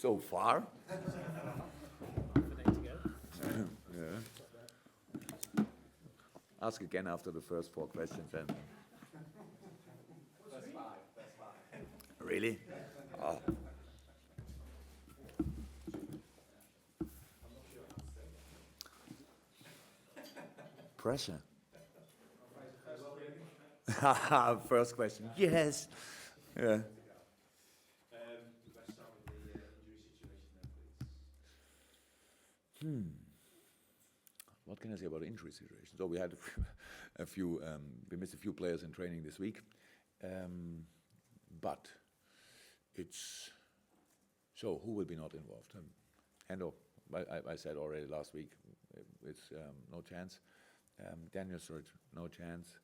So far. Yeah. Ask again after the first 4 questions then. That's five. Really? Oh. Pressure. First question. Yes. Yeah. Let's start with the injury situation then, please. What can I say about injury situation? So we had we missed a few players in training this week, but so who will be not involved? Hendo, I said already last week, it's no chance. Daniel Sturridge, no chance.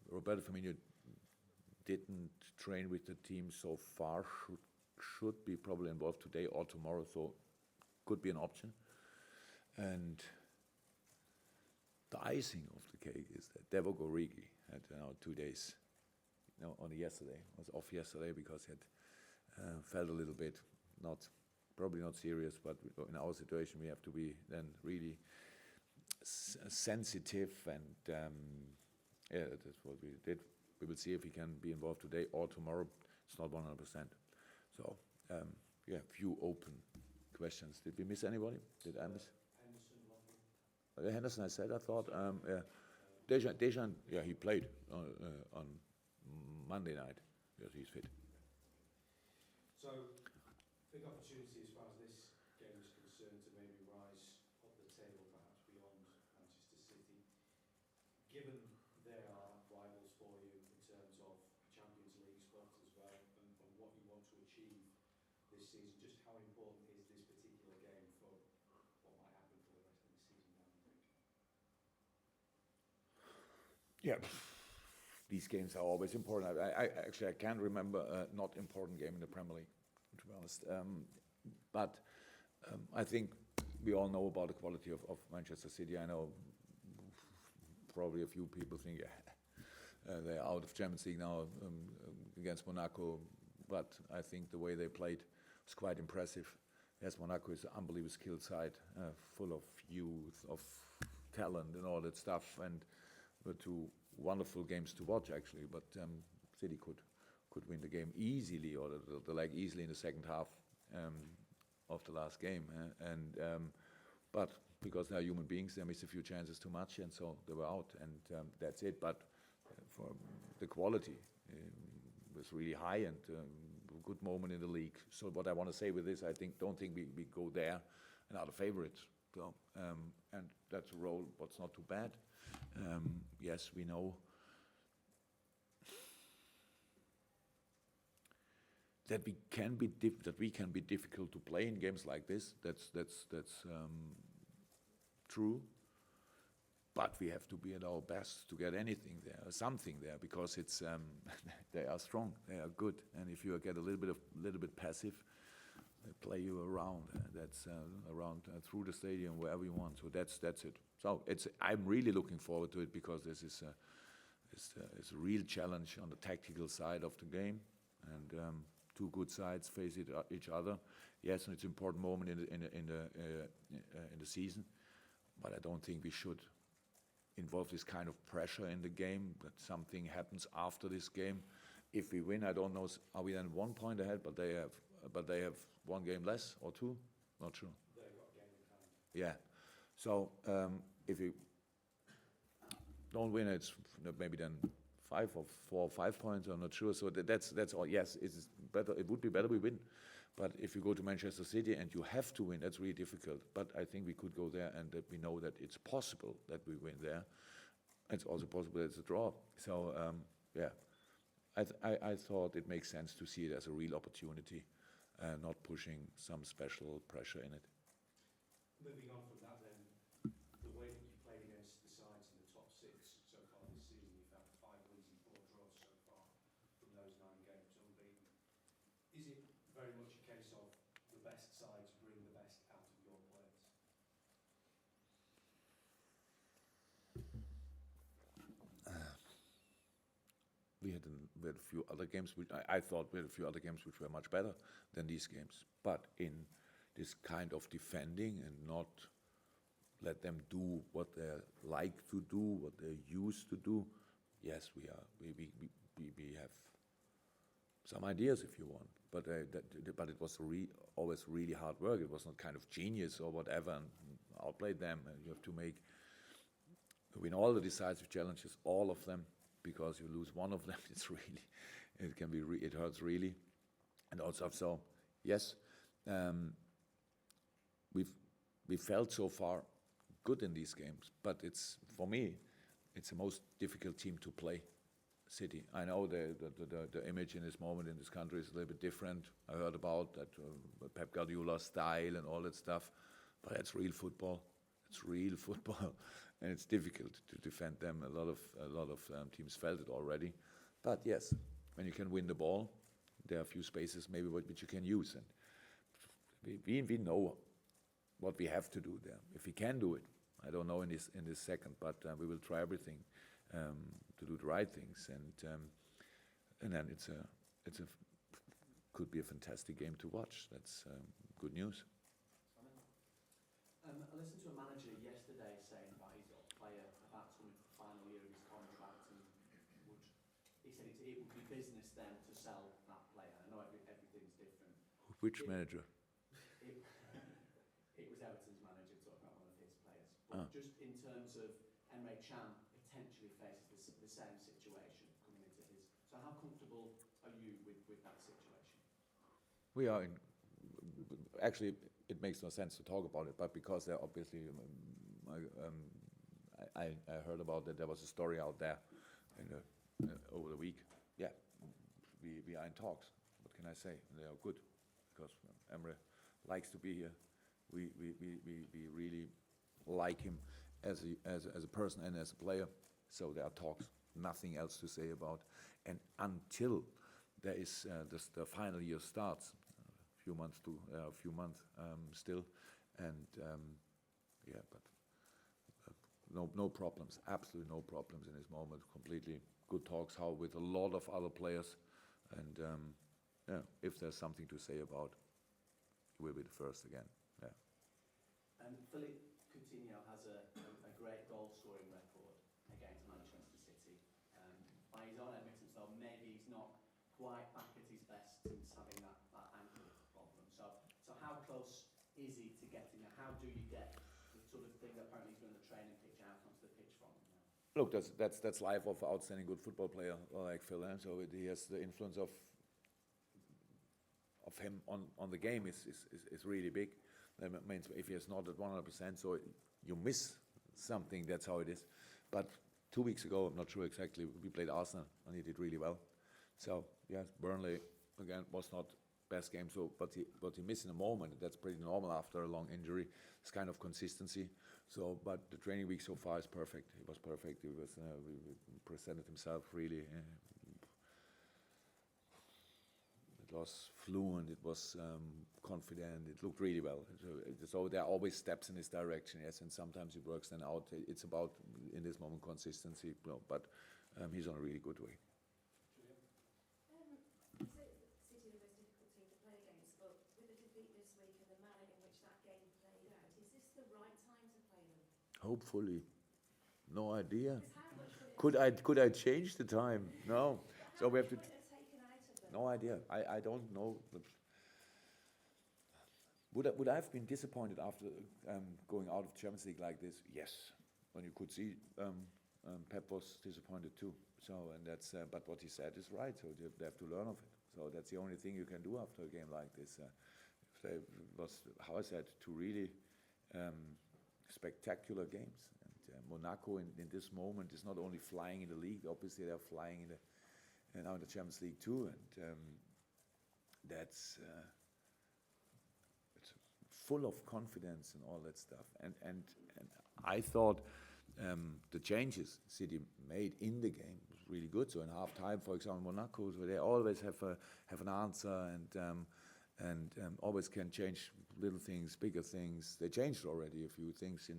Roberto Firmino didn't train with the team so far, should be probably involved today or tomorrow, so could be an option. And the icing of the cake is that Devo Gorigi had 2 days, only yesterday, was off yesterday because he had felt a little bit, probably not serious, but in our situation we have to be then really sensitive, and yeah, that's what we did. We will see if he can be involved today or tomorrow. It's not 100%. So yeah, few open questions. Did we miss anybody? Did I miss? Henderson, I said, I thought. Yeah. Dejan, yeah, he played on Monday night. Yes, he's fit. So, big opportunity as far as this game is concerned to maybe rise up the table, perhaps beyond Manchester City. Given they are rivals for you in terms of Champions League spots as well, and what you want to achieve this season, just how important is this particular game for what might happen for the rest of the season now, you think? Yeah, these games are always important. I can't remember a not important game in the Premier League, to be honest. But I think we all know about the quality of Manchester City. I know probably a few people think they're out of Champions League now against Monaco, but I think the way they played was quite impressive. Yes, Monaco is an unbelievable skilled side, full of youth, of talent and all that stuff, and were 2 wonderful games to watch actually. But City could win the game easily, or the leg easily in the second half of the last game, but because they are human beings, they missed a few chances too much, and so they were out, and that's it. But for the quality was really high, and a good moment in the league. So what I want to say with this, don't think we go there and are the favourites. So and that's a role, what's not too bad. Yes, we know that we can be difficult to play in games like this. That's true. But we have to be at our best to get anything there, something there, because it's they are strong, they are good, and if you get a little bit passive, they play you around. That's around through the stadium, wherever you want. So that's it. So I'm really looking forward to it, because this is a real challenge on the tactical side of the game, and 2 good sides face each other. Yes, and it's an important moment in the season, but I don't think we should involve this kind of pressure in the game, that something happens after this game. If we win, I don't know, are we then 1 point ahead, but they have 1 game less or 2? Not sure. They've got a game in hand. Yeah. So if we don't win, it's maybe then 5 or 4 or 5 points. I'm not sure. So that's all. Yes, it's better. It would be better we win. But if you go to Manchester City and you have to win, that's really difficult. But I think we could go there, and that we know that it's possible that we win there. It's also possible that it's a draw. So yeah, I thought it makes sense to see it as a real opportunity, not pushing some special pressure in it. Moving on from that then, the way that you played against the sides in the top 6 so far this season, you've had 5 wins and 4 draws so far from those 9 games, unbeaten. Is it very much a case of the best sides bring the best out of your players? we had a few other games. I thought we had a few other games which were much better than these games. But in this kind of defending and not let them do what they like to do, what they're used to do. Yes, we have some ideas if you want, but it was always really hard work. It was not kind of genius or whatever, and outplayed them. And you have to win all the decisive challenges, all of them, because you lose one of them, it hurts really. And also, so yes, we felt so far good in these games, but for me, it's the most difficult team to play. City. I know the image in this moment in this country is a little bit different. I heard about that Pep Guardiola's style and all that stuff, but it's real football. It's real football, and it's difficult to defend them. A lot of teams felt it already, but yes, when you can win the ball, there are a few spaces maybe which you can use, and we know what we have to do there. If we can do it, I don't know in this second, but we will try everything to do the right things, and then could be a fantastic game to watch. That's good news. I listened to a manager yesterday saying about his player about to come into the final year of his contract, and he said it would be business then to sell that player. I know everything's different. Which manager? It was Everton's manager talking about one of his players. But just in terms of Emre Can potentially faces the same situation coming into his. So how comfortable are you with that situation? We are actually, it makes no sense to talk about it, but because they're obviously, I heard about that there was a story out there over the week. Yeah, we are in talks. What can I say? They are good because Emre likes to be here. We really like him as a person and as a player. So there are talks. Nothing else to say about. And until there is the final year starts, a few months still, and yeah, but no problems. Absolutely no problems in this moment. Completely good talks. How with a lot of other players, and yeah, if there's something to say about, we'll be the first again. Yeah. And Philippe Coutinho has a great goal scoring record against Manchester City. By his own admittance, though, maybe he's not quite back at his best since having that ankle problem. So how close is he to getting there? How do you get the sort of thing that apparently he's doing on the training pitch out onto the pitch from him now? Look, that's life of an outstanding good football player like Phil. So he has the influence of him on the game is really big. That means if he is not at 100%, so you miss something. That's how it is. But 2 weeks ago, I'm not sure exactly, we played Arsenal and he did really well. So yes, Burnley again was not best game. So but he missed in a moment. That's pretty normal after a long injury. It's kind of consistency. So but the training week so far is perfect. He was perfect. He was we presented himself really. It was fluent, it was confident, it looked really well. So there are always steps in this direction, yes, and sometimes it works then out. It's about, in this moment, consistency, but he's on a really good way. City are the most difficult team to play against, but with the defeat this week and the manner in which that game played out, is this the right time to play them? Hopefully. No idea. Because how much Could I change the time? No. So we have to... taken out of them? No idea. I don't know. Would I have been disappointed after going out of Champions League like this? Yes. When you could see Pep was disappointed too. So and that's but what he said is right. So they have to learn of it. So that's the only thing you can do after a game like this. It was, how I said, two really spectacular games. And Monaco in this moment is not only flying in the league. Obviously, they're flying now in the Champions League too, and that's it's full of confidence and all that stuff. And I thought the changes City made in the game was really good. So in half time, for example, Monaco, where they always have an answer and always can change little things, bigger things. They changed already a few things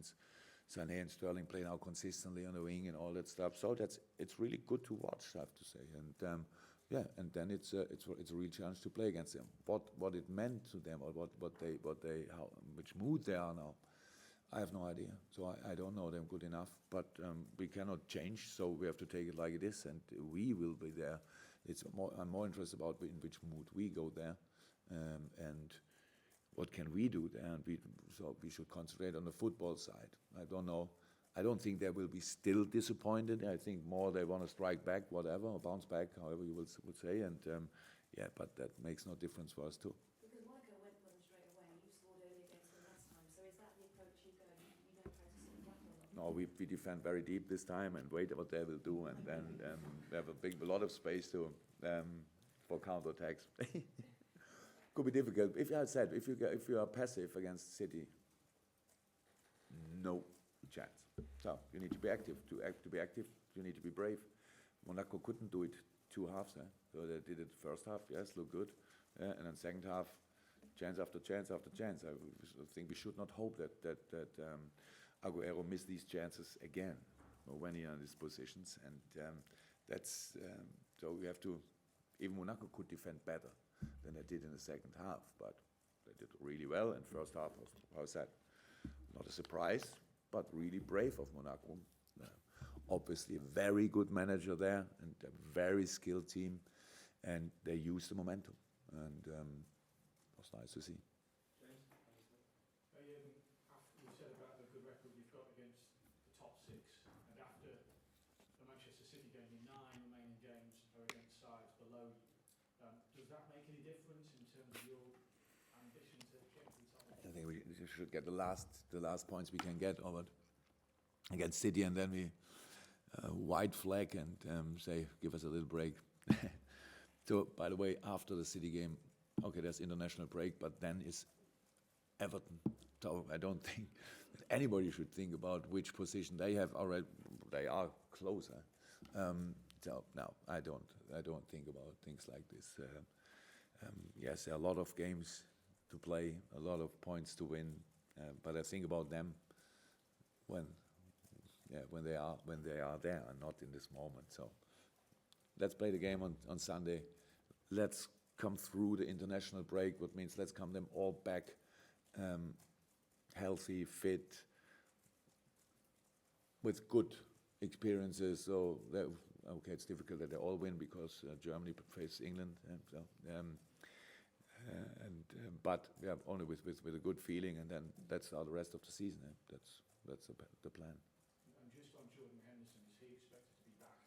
Sané and Sterling play now consistently on the wing and all that stuff. So it's really good to watch, I have to say. And and then it's a real challenge to play against them. What it meant to them, or which mood they are now, I have no idea. So I don't know them good enough. But we cannot change, so we have to take it like it is, and we will be there. I'm more interested about in which mood we go there, and what can we do there. And we should concentrate on the football side. I don't know. I don't think they will be still disappointed. I think more they want to strike back, whatever, or bounce back, however you would say. And but that makes no difference for us too. Because Monaco went for them straight away. You scored early against them last time. So is that the approach you go? You don't try to sit back on them? No, we defend very deep this time and wait what they will do, and then we have a lot of space to for counterattacks. Could be difficult. If you are passive against City, no chance. So you need to be active. To be active, you need to be brave. Monaco couldn't do it 2 halves. So they did it first half, yes, look good, and then second half, chance after chance after chance. I think we should not hope that Aguero missed these chances again when he is in these positions, and that's so we have to. Even Monaco could defend better than they did in the second half, but they did really well. And first half was, how is that? Not a surprise, but really brave of Monaco. Obviously, a very good manager there and a very skilled team, and they used the momentum, and it was nice to see. James, Jürgen, you said about the good record you've got against the top 6, and after the Manchester City game, your 9 remaining games are against sides below you. Does that make any difference in terms of your ambition to get to the top? I think we should get the last points we can get over against City, and then we white flag and say, give us a little break. So, by the way, after the City game, okay, there's international break, but then is Everton. So I don't think that anybody should think about which position they have already. They are closer. So no, I don't think about things like this. Yes, there are a lot of games to play, a lot of points to win, but I think about them when they are there and not in this moment. So let's play the game on Sunday. Let's come through the international break, what means let's come them all back healthy, fit, with good experiences. So okay, it's difficult that they all win because Germany faces England, and so but yeah, only with a good feeling, and then that's how the rest of the season. That's the plan. And just on Jordan Henderson, is he expected to be back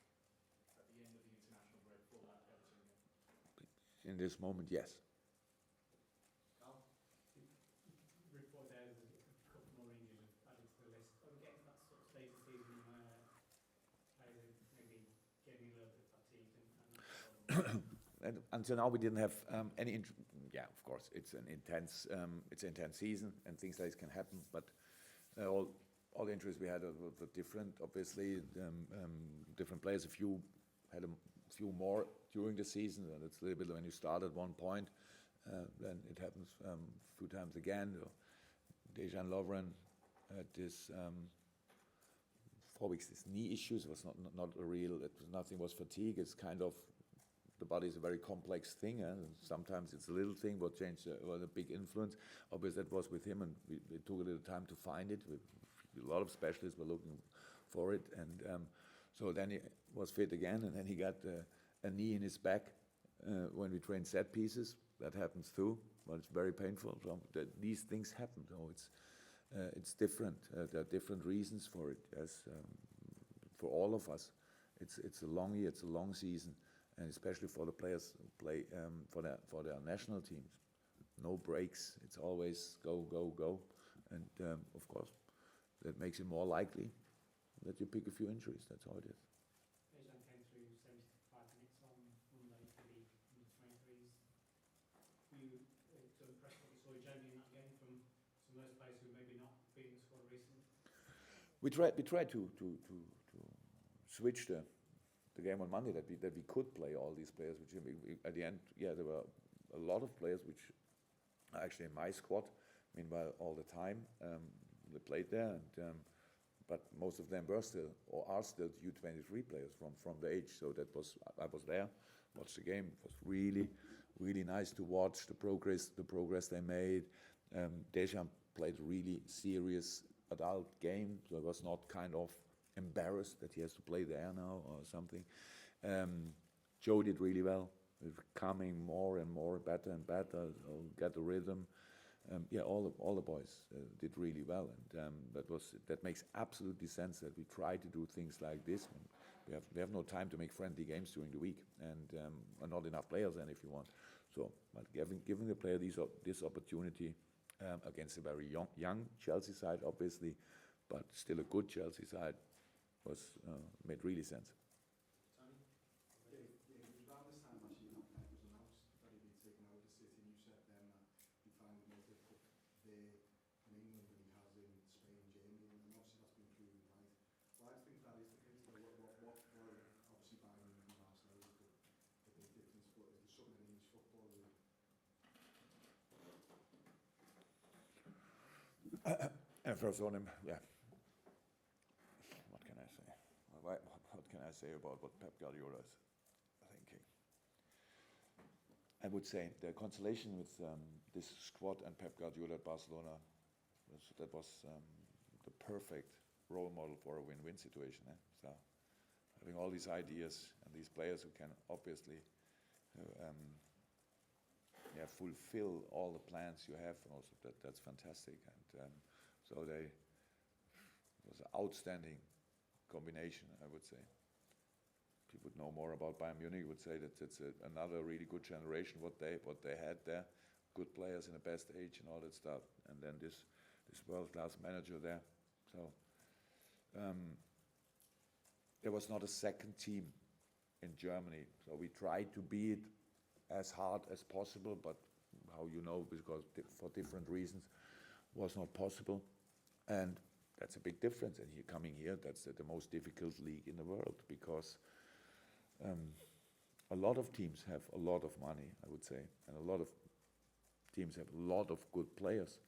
at the end of the international break for that Everton game? In this moment, yes. Carl? Report there, there's a couple more injuries added to the list. Are we getting to that sort of stage of the season where players are maybe getting a little bit fatigued And until now, we didn't have any. Yeah, of course, it's an intense season, and things like this can happen. But all the injuries we had were different. Obviously, different players. A few had a few more during the season, and it's a little bit when you start at one point, then it happens a few times again. Dejan Lovren had this 4 weeks. This knee issues. It was not a real. Nothing was fatigue. It's kind of. The body is a very complex thing, and sometimes it's a little thing what changed was a big influence. Obviously, that was with him, and we took a little time to find it. A lot of specialists were looking for it, and so then he was fit again, and then he got a knee in his back when we trained set pieces. That happens too, but it's very painful. So these things happen. So it's different. There are different reasons for it. Yes, for all of us, it's a long year. It's a long season. And especially for the players who play for their national teams, no breaks. It's always go, go, go, and of course, that makes it more likely that you pick a few injuries. That's how it is. Dejan came through 75 minutes on Monday for the under-23s. Were you so impressed what you saw generally in that game from some of those players who maybe not been in the squad recently? We tried to switch the game on Monday that we could play all these players, which at the end, there were a lot of players which are actually in my squad. Meanwhile, all the time they played there, and but most of them were still or are still U23 players from the age. So I was there, watched the game. It was really nice to watch the progress they made. Deschamps played really serious adult game, so I was not kind of embarrassed that he has to play there now or something. Joe did really well, becoming more and more better and better, get the rhythm. All the boys did really well, and that makes absolutely sense that we try to do things like this. We have no time to make friendly games during the week, and not enough players then if you want. So, but giving the player this opportunity against a very young Chelsea side, obviously, but still a good Chelsea side, made really sense. Tony? It was around this time last year that Pep was announced that he'd been taken over City, and you said then that he found it more difficult there in England than he has in Spain and Germany, and obviously that's been proven right. Why do you think that is the case? Though? Obviously Bayern and Barcelona is the big difference, but is there something in English football that And first on him, yeah. What can I say? What can I say about what Pep Guardiola is thinking? I would say the consolation with this squad and Pep Guardiola at Barcelona was the perfect role model for a win-win situation. So having all these ideas and these players who can obviously fulfill all the plans you have, and also that's fantastic. And so it was an outstanding combination, I would say. People would know more about Bayern Munich would say that it's another really good generation what they had there, good players in the best age and all that stuff, and then this world-class manager there. So there was not a second team in Germany, so we tried to be it as hard as possible, but how you know, because for different reasons, was not possible, and that's a big difference. And coming here, that's the most difficult league in the world, because a lot of teams have a lot of money, I would say, and a lot of teams have a lot of good players,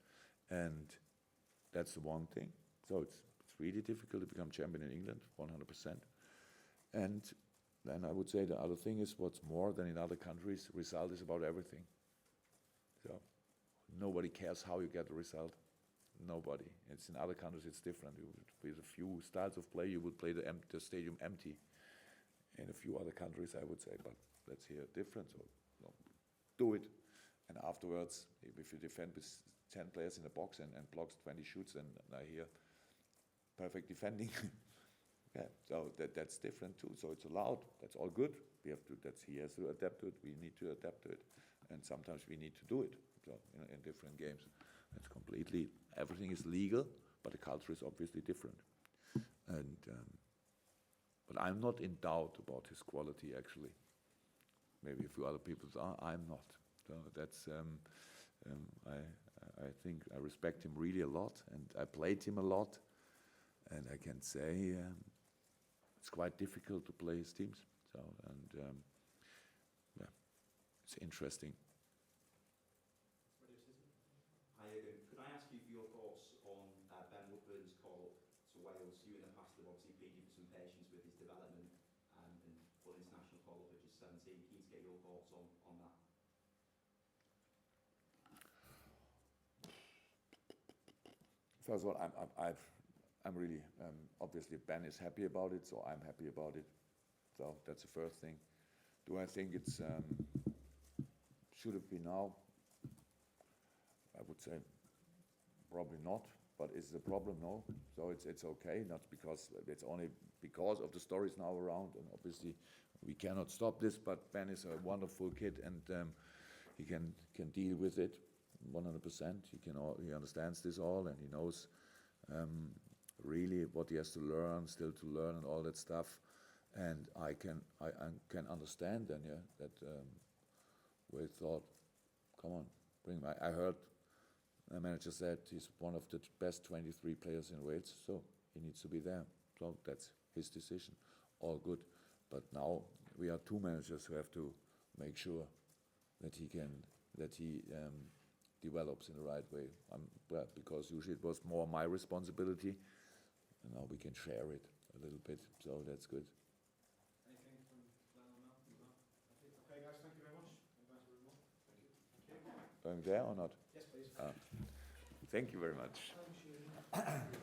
and that's the one thing. So it's really difficult to become champion in England, 100%. And then I would say the other thing is, what's more than in other countries, result is about everything. So nobody cares how you get the result. Nobody. It's in other countries it's different. With a few styles of play, you would play the stadium empty. In a few other countries, I would say, but that's here different. So do it, and afterwards, if you defend with 10 players in the box and blocks 20 shoots, and I hear perfect defending. Yeah, so that's different too. So it's allowed. That's all good. He has to adapt to it. We need to adapt to it, and sometimes we need to do it. So in different games, it's completely everything is legal, but the culture is obviously different. And but I'm not in doubt about his quality. Actually, maybe a few other people are. I'm not. So that's I think I respect him really a lot, and I played him a lot, and I can say. It's quite difficult to play his teams, so it's interesting. Hi, could I ask you for your thoughts on Ben Woodburn's call to Wales? You in the past have obviously pleaded for some patience with his development and full international call up at just 17. Keen to get your thoughts on that. First of all, I'm really, obviously Ben is happy about it, so I'm happy about it. So that's the first thing. Do I think it's, should it be now? I would say probably not, but is the problem? No. So it's okay, not because, it's only because of the stories now around, and obviously we cannot stop this, but Ben is a wonderful kid, and he can deal with it 100%. He understands this all, and he knows really what he has to learn, still to learn, and all that stuff. And I can understand then, that we thought, come on, bring him. I heard the manager said he's one of the best 23 players in Wales, so he needs to be there. So that's his decision. All good. But now we are two managers who have to make sure that he develops in the right way. Because usually it was more my responsibility. and now we can share it a little bit. So that's good. Anything from Glenn or Mel? No? That's it. Okay, guys, thank you very much. Thank you. Thank you. Going there or not? Yes, please. Thank you very much. Thank you.